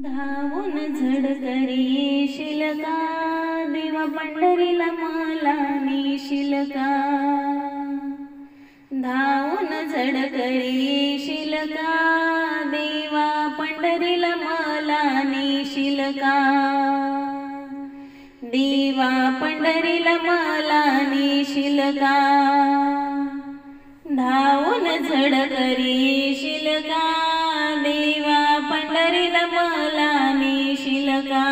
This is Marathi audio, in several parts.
धावून झडकरी येशील का, देवा पंढरीला मला नेशील का. धावून झडकरी येशील का, देवा पंढरीला मला नेशील का. देवा पंढरीला मला नेशील का. धावून झडकरी येशील का, देवा पंढरीला मला नेशील का.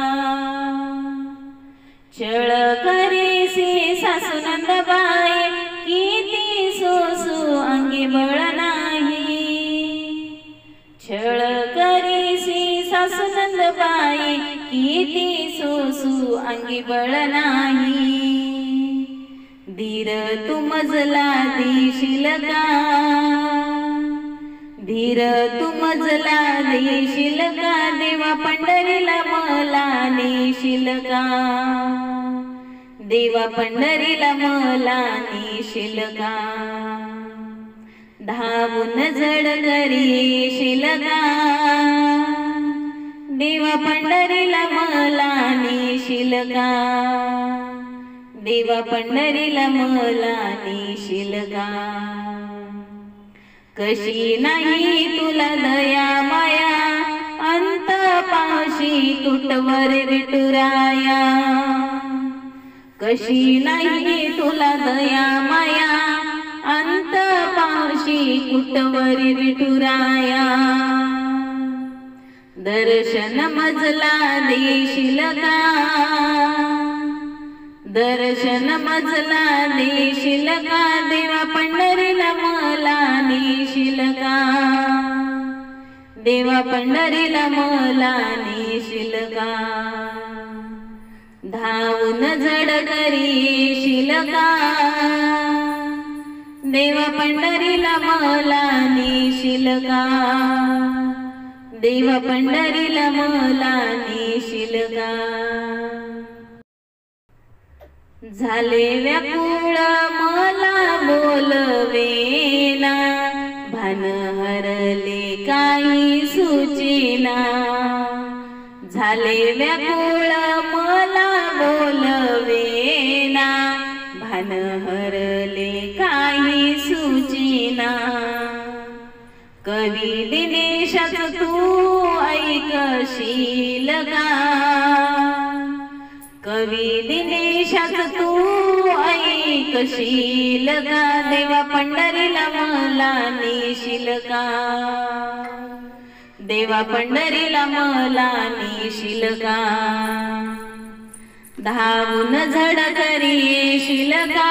छळ करीसी सासू नंदबाई, किती सोसू अंगी बळ नाही. छळ करीसी सासू नंदबाई, किती सोसू अंगी बळ नाही. धीर तू मजला देशील का, धीर तू मजला देशील का, देवा पंढरीला मला नेशील का. देवा पंढरीला मला नेशील का. धावून झडकरी येशील का, देवा पंढरीला मला नेशील का. देवा पंढरीला मला नेशील का. कशी नाही तुला दया माया, अंत पाशी तुटवर विठुराया. कशी नाही तुला दया माया, अंत पाशी कुटवर विठुराया. दर्शन मजला देशील का, दर्शन मजला देशील का, देवा पंढरीला मला नेशील का. देवा पंढरीला मला नेशील का. धावून झडकरी येशील का, देवा पंढरीला मला नेशील का. देवा पंढरीला मला नेशील का. झाले व्याकुळ मला बोलवेना, भान हरले काही सुचेना. झाले व्याकुळ मला बोलवेना, भान हरले काही सुचेना. कवी दिनेशाच तू ऐकशील का, कवी दिनेशाच तू ऐकशील का. देवा पंढरीला मला नेशील का. देवा पंढरीला मला नेशील का. धावून झडकरी येशील का,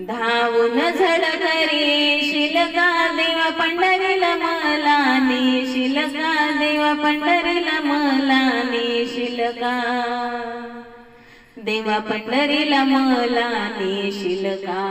धावून झडकरी येशील का, देवा पंढरीला मला नेशील का. देवा पंढरीला मला नेशील का. देवा पंढरीला मला नेशील का.